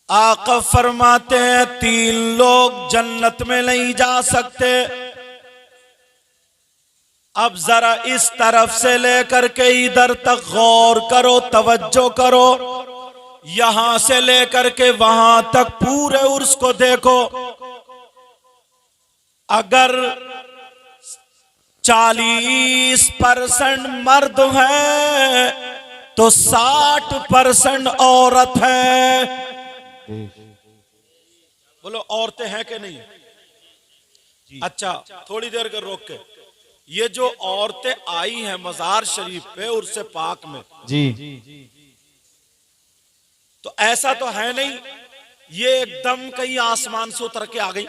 आका फरमाते हैं 3 लोग जन्नत में नहीं जा सकते। अब जरा इस तरफ से लेकर के इधर तक गौर करो, तवज्जो करो। यहां से लेकर के वहां तक पूरे उर्स को देखो। अगर 40% मर्द है तो 60% औरत है। बोलो औरतें हैं कि नहीं? अच्छा, थोड़ी देर के रोक के, ये जो औरतें आई हैं मजार शरीफ पे उर्स पाक में जी, तो ऐसा तो है नहीं ये एकदम कहीं आसमान से उतर के आ गई।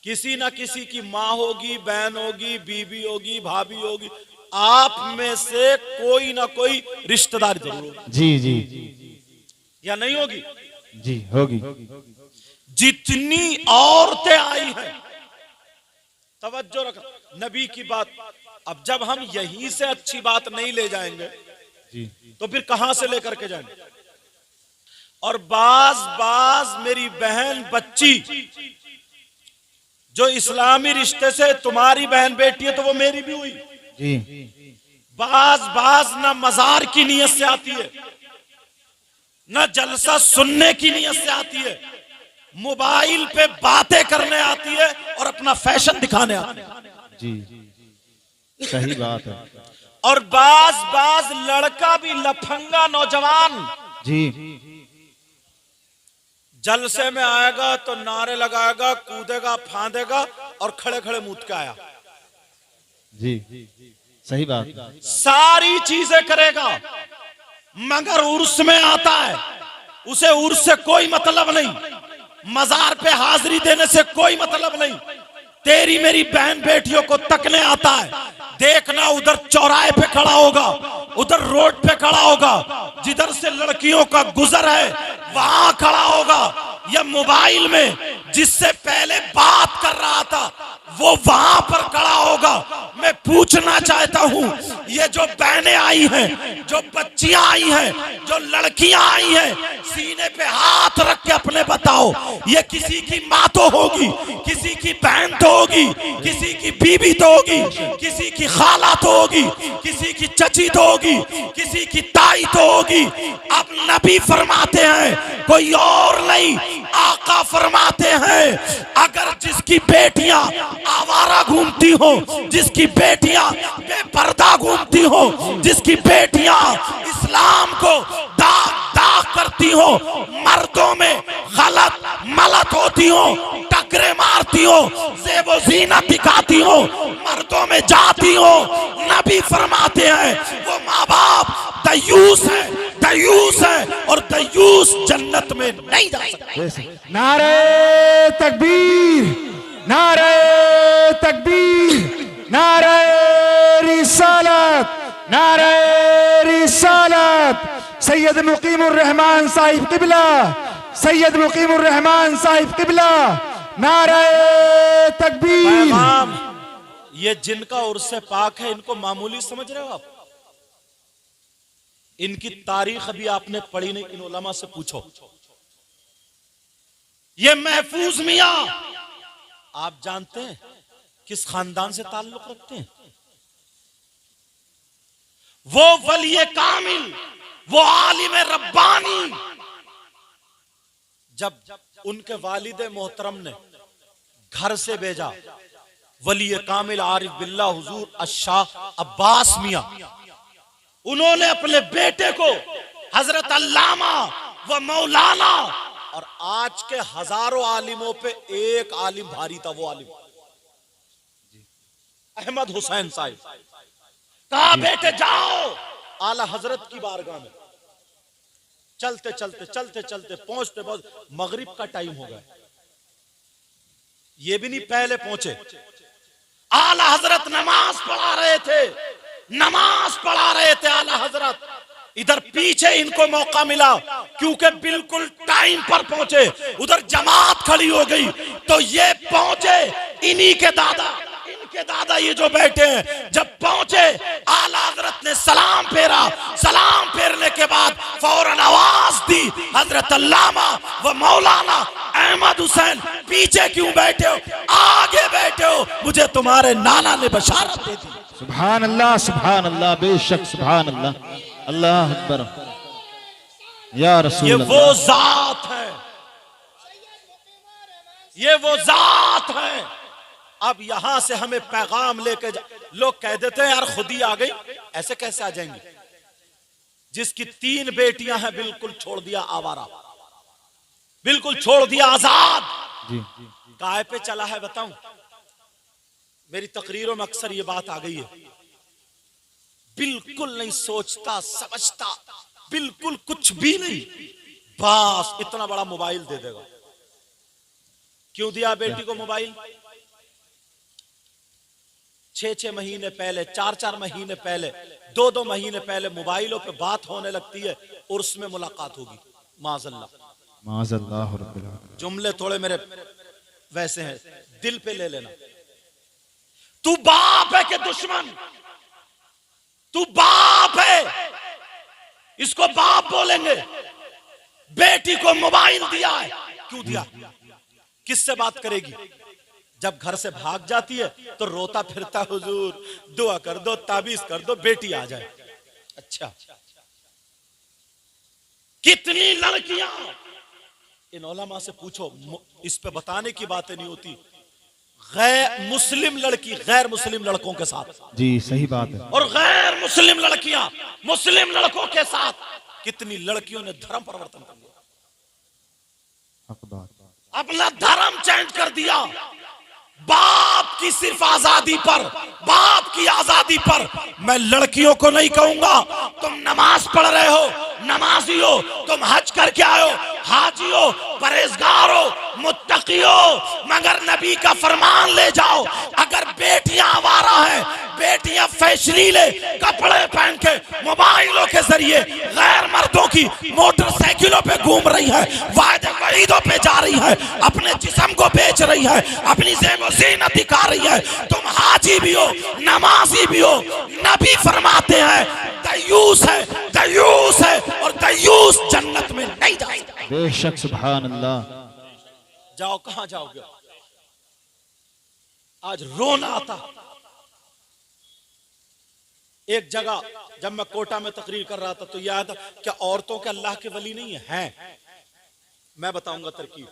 किसी ना किसी की माँ होगी, बहन होगी, बीबी होगी, भाभी होगी, आप में से कोई ना कोई रिश्तेदार जरूर होगी। जी जी या नहीं होगी? जी होगी। जितनी औरतें आई हैं, तवज्जो रख नबी की बात। अब जब हम यहीं से अच्छी बात नहीं ले जाएंगे जी, तो फिर कहां से लेकर के जाएंगे? और बाज मेरी बहन बच्ची जो इस्लामी रिश्ते से तुम्हारी बहन बेटी है तो वो मेरी भी हुई। जी, बाज ना मजार की नीयत से आती है, ना जलसा सुनने की नीयत से आती है, मोबाइल पे बातें करने आती है और अपना फैशन दिखाने आती है। जी, सही बात है। और बाज लड़का भी लफंगा नौजवान जी, जलसे में आएगा तो नारे लगाएगा, कूदेगा, फांदेगा और खड़े खड़े मूत के आया। जी, सही बात। सारी चीजें करेगा मगर उर्स में आता है, उसे उर्स से कोई मतलब नहीं, मजार पे हाजिरी देने से कोई मतलब नहीं। तेरी मेरी बहन बेटियों को तकने आता है। देखना उधर चौराहे पे खड़ा होगा, उधर रोड पे खड़ा होगा, जिधर से लड़कियों का गुजर है वहां खड़ा होगा, या मोबाइल में जिससे पहले बात कर रहा था वो वहां पर खड़ा होगा। मैं पूछना चाहता हूं, ये जो बहनें आई हैं, जो बच्चियां आई हैं, जो लड़कियां आई हैं, सीने पे हाथ रख के अपने बताओ, ये किसी की माँ तो होगी, किसी की बहन तो होगी, किसी की बीबी तो होगी, किसी की खाला तो होगी, किसी की चची तो होगी, किसी की ताई तो होगी। अब नबी फरमाते हैं कोई और नहीं, आका फरमाते हैं अगर जिसकी बेटियां आवारा घूमती हो, जिसकी बेटियां बेपर्दा घूमती हो, जिसकी बेटियां इस्लाम को दाग दाग करती हो, मर्दों में गलत मलत होती हो, टकरे मारती हो, ज़ेबो ज़ीनत दिखाती हो, मर्दों में जाती हो, नबी फरमाते हैं वो माँ बाप दयूस है, दयूस है, और दयूस जन्नत में नहीं जा सकता। नारे तकबीर, नारे तकबीर, नारे रिसालत, नारे रिसालत। सैयद मुकीमुर रहमान साहिब किबला, सैयद मुकीमुर रहमान साहिब किबला, नारे तकबीर। ये जिनका उर्स पाक है इनको मामूली समझ रहे हो आप? इनकी तारीख अभी आपने पढ़ी नहीं, इन उलमा से पूछो। ये महफूज मियां आप जानते हैं किस खानदान से ताल्लुक रखते हैं? वो वली कामिल, वो आलिम रब्बानी। जब उनके वालिद मोहतरम ने घर से भेजा वली कामिल आरिफ बिल्ला हुजूर अशाह अब्बास मियां, उन्होंने अपने बेटे को हजरत अल्लामा व मौलाना, और आज के हजारों आलिमों पे एक आलिम भारी था, वो आलिम अहमद हुसैन साहिब, कहा बेटे जाओ आला हजरत की बारगाह में। चलते चलते चलते चलते पहुंचते पहुंचते मगरिब का टाइम हो गया, ये भी नहीं पहले पहुंचे। आला हजरत नमाज पढ़ा रहे थे, नमाज पढ़ा रहे थे आला हजरत। इधर पीछे इनको मौका मिला क्योंकि बिल्कुल टाइम पर पहुंचे, उधर जमात खड़ी हो गई तो ये पहुंचे, इन्हीं के दादा, के दादा ये जो बैठे हैं, जब पहुंचे आला हजरत ने सलाम फेरा, सलाम फेरने के बाद फौरन आवाज दी, हजरत अल्लामा व मौलाना अहमद हुसैन पीछे क्यों बैठे हो, आगे बैठे हो, मुझे तुम्हारे नाना ने बशारत दे दी। सुभान अल्लाह, बेशक सुभान अल्लाह, अल्लाह अकबर या रसूल ये अल्लाह। वो जात है, ये वो जात है। अब यहां से हमें पैगाम लेके लोग कह देते हैं यार खुदी आ गई, ऐसे कैसे आ जाएंगे? जिसकी 3 बेटियां हैं बिल्कुल छोड़ दिया आवारा, बिल्कुल छोड़ दिया आजाद, जी काय पे चला है बताऊं? मेरी तकरीरों में अक्सर ये बात आ गई है, बिल्कुल नहीं सोचता समझता, बिल्कुल कुछ भी नहीं, बस इतना बड़ा मोबाइल दे देगा। क्यों दिया बेटी को मोबाइल? 6-6 महीने पहले, 4-4 महीने पहले, 2-2 महीने पहले मोबाइलों पे बात होने लगती है, उर्स में मुलाकात होगी, माज़अल्लाह। जुमले थोड़े मेरे वैसे हैं, दिल पे ले लेना। तू बाप है कि दुश्मन? तू बाप है, इसको बाप बोलेंगे। बेटी को मोबाइल दिया है, क्यों दिया? किससे बात करेगी? जब घर से भाग जाती है तो रोता फिरता, हुजूर दुआ कर दो, ताबीज कर दो, बेटी आ जाए। अच्छा, कितनी लड़कियां, इन उलमा से पूछो, इस पे बताने की बातें नहीं होती, गैर मुस्लिम लड़की गैर मुस्लिम लड़कों के साथ, जी सही बात है, और गैर मुस्लिम लड़कियां मुस्लिम लड़कों के साथ, कितनी लड़कियों ने धर्म परिवर्तन कर लिया, अपना धर्म चेंज कर दिया। बाप की सिर्फ आजादी पर, बाप की आजादी पर। मैं लड़कियों को नहीं कहूंगा तुम नमाज पढ़ रहे हो, नमाजी हो, तुम हज करके आए हो, हाजी हो, परहेजगार हो, मुत्तकी हो, मगर नबी का फरमान ले जाओ। अगर बेटियां आवारा हैं, बेटियां फैशनीले कपड़े पहन के मोबाइलों के जरिए गैर मर्दों की मोटरसाइकिलों पे घूम रही है, वायदे वईदों पे जा रही है, अपने जिस्म को बेच रही है, अपनी ज़ीनत दिखा रही है, तुम हाजी भी हो, नमाजी भी हो, नबी फरमाते हैं दयूस है, दयूस है, और दयूस जन्नत में नहीं जाएगा। बेशक सुभान अल्लाह। जाओ, कहां जाओगे? आज रोना आता। एक जगह जब मैं कोटा में तकरीर कर रहा था तो याद, क्या औरतों के अल्लाह के वली नहीं है? मैं बताऊंगा तरकीब।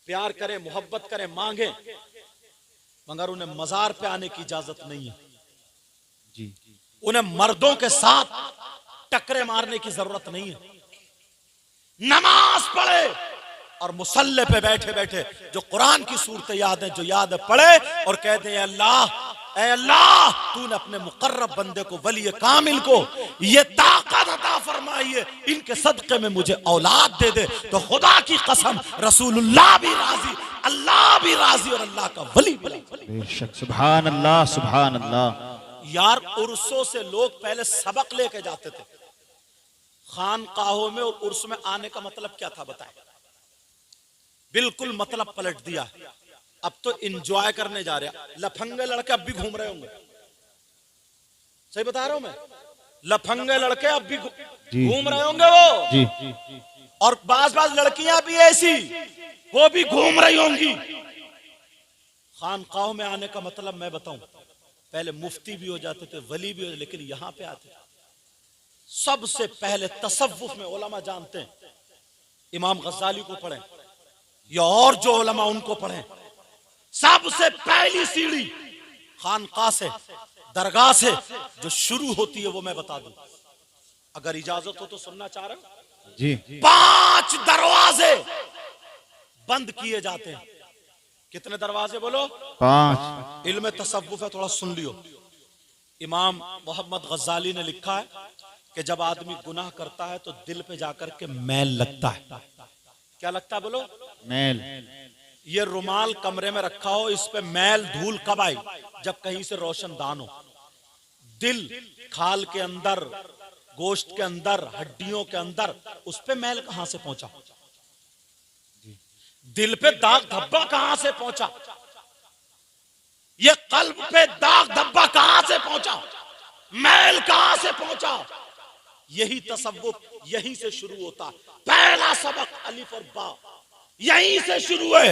प्यार करें, मोहब्बत करें, मांगे, मगर उन्हें मजार पे आने की इजाजत नहीं है जी। उन्हें मर्दों के साथ टकरे मारने की जरूरत नहीं है। नमाज पढ़े और मुसल्ले पे बैठे बैठे जो कुरान की सूरतें याद है, जो याद है, पढ़े और कहते हैं अल्लाह, ऐ अल्लाह, तूने अपने मुकर्रब बंदे को, वली कामिल को ये ताकत अता फरमाई है, इनके सदके में मुझे औलाद दे दे। तो खुदा की कसम, रसूलुल्लाह भी राजी, अल्लाह भी राजी, और अल्लाह का वली वली। बेशक सुभान अल्लाह, सुभान अल्लाह। यार उर्सों से लोग पहले सबक लेके जाते थे, खानकाहों में और उर्स में आने का मतलब क्या था बताएं? बिल्कुल मतलब पलट दिया। अब तो इंजॉय करने जा रहे हैं। लफंगे लड़के अब भी घूम रहे होंगे, सही बता रहा हूं मैं, लफंगे लड़के अब भी घूम रहे होंगे वो जी। और बाज लड़कियां भी ऐसी, वो भी घूम रही होंगी। खानकाहों में आने का मतलब मैं बताऊं, पहले मुफ्ती भी हो जाते थे, वली भी हो, लेकिन यहां पे आते सबसे पहले तसव्वुफ में उलमा जानते हैं, इमाम गज़ाली को पढ़ें या और जो उलमा उनको पढ़ें, सबसे पहली सीढ़ी खानका से, दरगाह से जो शुरू होती है वो मैं बता दूं, अगर इजाजत हो तो सुनना चाह रहे हो जी। 5 दरवाजे बंद किए जाते हैं। कितने दरवाजे बोलो? 5। इल्म तसव्वुफ है, थोड़ा सुन लियो। इमाम मोहम्मद गज़ाली ने लिखा है कि जब आदमी गुनाह करता है तो दिल पे जाकर के मैल लगता है। क्या लगता है बोलो? मैल। ये रुमाल कमरे में रखा हो, इस पे मैल धूल कब आई? जब कहीं से रोशनदान हो। दिल, खाल के अंदर, गोश्त के अंदर, हड्डियों के अंदर, उस पे मैल कहां से पहुंचा? दिल पे दाग धब्बा कहां से पहुंचा? ये कल्ब पे दाग धब्बा कहां से पहुंचा, मैल कहां से पहुंचा? यही तसव्वुफ यहीं से शुरू होता है। पहला सबक अलिफ और बा यहीं से शुरू है,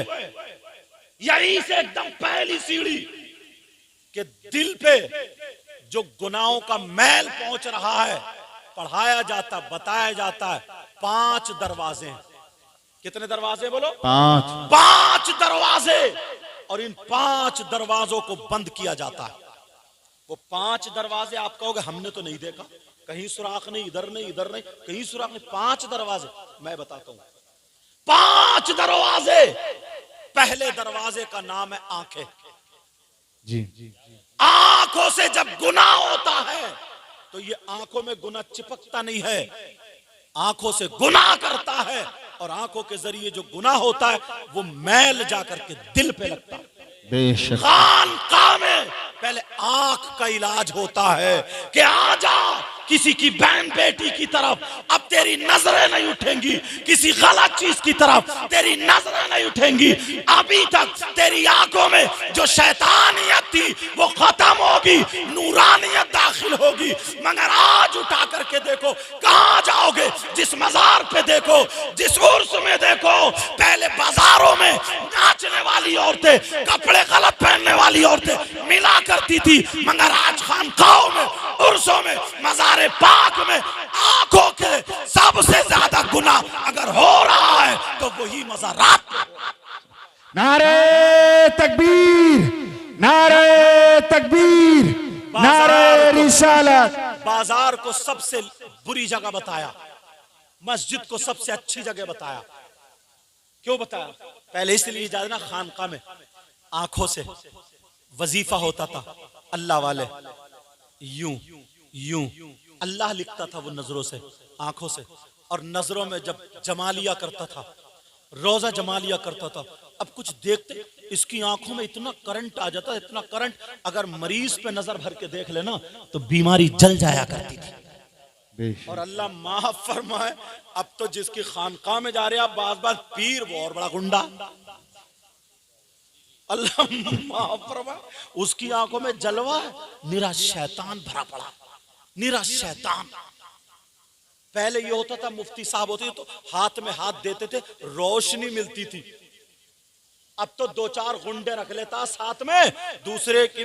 यहीं से एकदम पहली सीढ़ी कि दिल पे जो गुनाहों का मैल पहुंच रहा है, पढ़ाया जाता, बताया जाता है। 5 दरवाजे हैं। कितने दरवाजे बोलो? 5। 5 दरवाजे, और इन 5 दरवाजों को बंद किया जाता है। वो 5 दरवाजे आप कहोगे हमने तो नहीं देखा, कहीं सुराख नहीं, इधर नहीं, इधर नहीं, कहीं सुराख नहीं। 5 दरवाजे मैं बताता हूं। 5 दरवाजे। पहले दरवाजे का नाम है आंखें। जी। आंखों से जब गुनाह होता है तो ये आंखों में गुनाह चिपकता नहीं है, आंखों से गुनाह करता है, और आंखों के जरिए जो गुनाह होता है वो मैल जाकर के दिल पे लगता है। बेशक। खानकाह में पहले आंख का इलाज होता है कि आ जा किसी की बहन बेटी की तरफ, अब तेरी नजरें नहीं उठेंगी, किसी गलत चीज की तरफ तेरी नजरें नहीं उठेंगी। अभी तक तेरी आंखों में जो शैतानियत थी वो खत्म होगी, नूरानियत दाखिल होगी। मगर आज उठा करके देखो, कहां जाओगे? जिस मजार पे देखो, जिस उर्स में देखो, पहले बाजारों में नाचने वाली औरतें, कपड़े गलत पहनने वाली औरतें मिला करती थी, मगर आज खानकाहों में, उर्सों में, मजार पाक में आंखों के सबसे ज्यादा गुनाह अगर हो रहा है तो वही मज़ारात। नारे तकबीर, नारे तकबीर, नारे रिसालत। बाजार को सबसे बुरी जगह बताया, मस्जिद को सबसे अच्छी जगह बताया। क्यों बताया? पहले इसलिए जाना, खानका में आंखों से वजीफा होता था, अल्लाह वाले यूं यूं अल्लाह लिखता था वो नजरों से, आंखों से, और नजरों में जब जमालिया करता था, रोजा जमालिया करता था। अब कुछ देखते इसकी आंखों में इतना करंट आ जाता, इतना करंट, अगर मरीज पे नजर भर के देख लेना तो बीमारी जल जाया करती थी। और अल्लाह माफ फरमाए, अब तो जिसकी खानकाह में जा रहे आप बाज बाज पीर, वो और बड़ा गुंडा। अल्लाह माफ फरमाए, उसकी आंखों में जलवा है, निरा शैतान भरा पड़ा, निरा शैतान। पहले ये होता था, मुफ्ती साहब होते तो हाथ में हाथ देते थे, रोशनी मिलती थी। अब तो 2-4 गुंडे रख लेता साथ में, दूसरे की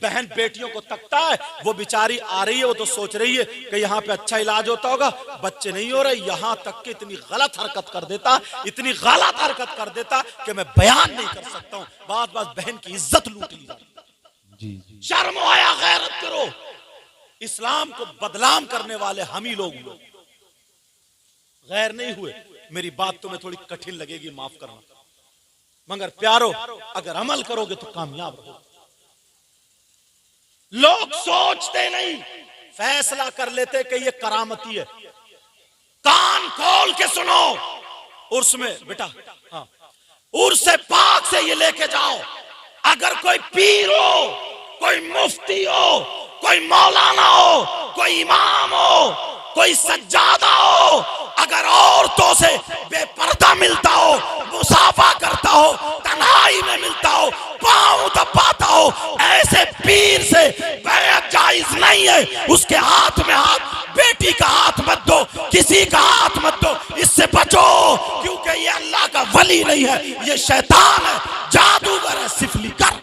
बहन बेटियों को तकता है। वो बेचारी आ रही है, वो तो सोच रही है कि यहाँ पे अच्छा इलाज होता होगा, बच्चे नहीं हो रहे, यहाँ तक कि इतनी गलत हरकत कर देता, इतनी गलत हरकत कर देता कि मैं बयान नहीं कर सकता हूँ। बात बात बहन की इज्जत लूट ली जाती। शर्म आया, गैरत करो। इस्लाम को बदनाम करने वाले हम ही लोग हुए, गैर नहीं हुए। मेरी बात तुम्हें थोड़ी कठिन लगेगी, माफ करना, मगर प्यारो अगर अमल करोगे तो कामयाब रहोगे। लोग सोचते नहीं, फैसला कर लेते कि ये करामती है। कान खोल के सुनो, उर्स में बेटा, हाँ, उर्स पाक से ये लेके जाओ। अगर कोई पीर हो, कोई मुफ्ती हो, कोई मौलाना हो, कोई इमाम हो, कोई सज्जादा हो, अगर औरतों से बेपर्दा मिलता हो, मुसाफा करता हो, तन्हाई में मिलता हो, पांव दबाता हो, ऐसे पीर से बैत जायज नहीं है। उसके हाथ में हाथ, बेटी का हाथ मत दो, किसी का हाथ मत दो, इससे बचो, क्योंकि ये अल्लाह का वली नहीं है, ये शैतान है, जादूगर है, सिफलीकर।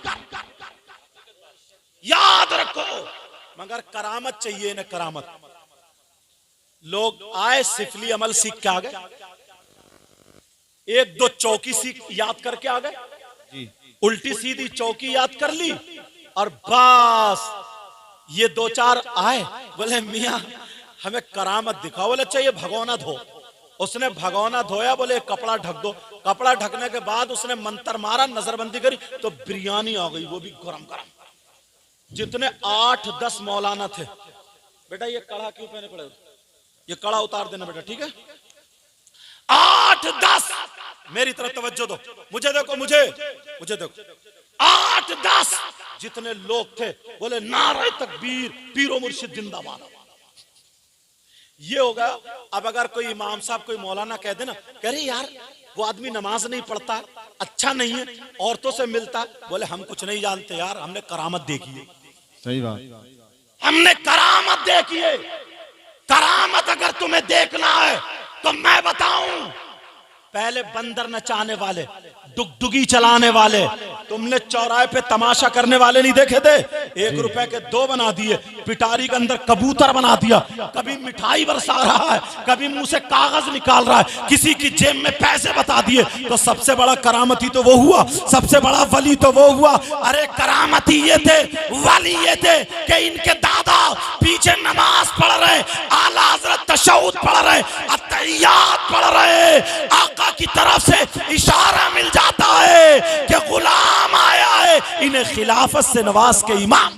याद रखो, मगर करामत चाहिए ना, करामत। लोग आए, सिफली अमल सीख के आ गए, 1-2 चौकी सीख याद करके आ गए, उल्टी सीधी चौकी याद कर ली, और बस ये 2-4 आए, बोले मियां हमें करामत दिखाओ। बोले चाहिए भगोना धो। उसने भगोना धोया, बोले कपड़ा ढक दो। कपड़ा ढकने के बाद उसने मंत्र मारा, नजरबंदी करी तो बिरयानी आ गई, वो भी गरम गरम। जितने 8-10 मौलाना थे, बेटा ये कड़ा क्यों पहने पड़े, ये कड़ा उतार देना बेटा, ठीक है। 8-10, मेरी तरफ तवज्जो दो, मुझे देखो, मुझे देखो। 8-10 जितने लोग थे, बोले नारे तकबीर, पीरो मुर्शिद जिंदाबाद। ये होगा। अब अगर कोई इमाम साहब, कोई मौलाना कह देना, कह रहे यार वो आदमी नमाज नहीं पढ़ता, अच्छा नहीं है, औरतों से मिलता है, बोले हम कुछ नहीं जानते यार, हमने करामत देखी है, सही बात। हमने करामत देखी है। करामत अगर तुम्हें देखना है तो मैं बताऊं, पहले बंदर नचाने वाले, डुगडुगी चलाने वाले, तुमने चौराहे पे तमाशा करने वाले नहीं देखे थे? 1 रुपए के 2 बना दिए, पिटारी के अंदर कबूतर बना दिया, कभी मिठाई बरसा रहा है, कभी मुंह से कागज निकाल रहा है, किसी की जेब में पैसे बता दिए, तो सबसे बड़ा करामती तो वो हुआ, सबसे बड़ा वली तो वो हुआ। अरे करामती ये थे, वली ये थे कि इनके दादा पीछे नमाज पढ़ रहे, आला हजरत तशहुद पढ़ रहे, अत्तहियात पढ़ रहे, आका की तरफ से इशारा मिल जाता है कि गुलाम आया है, इन्हें खिलाफत से नवाज के इमाम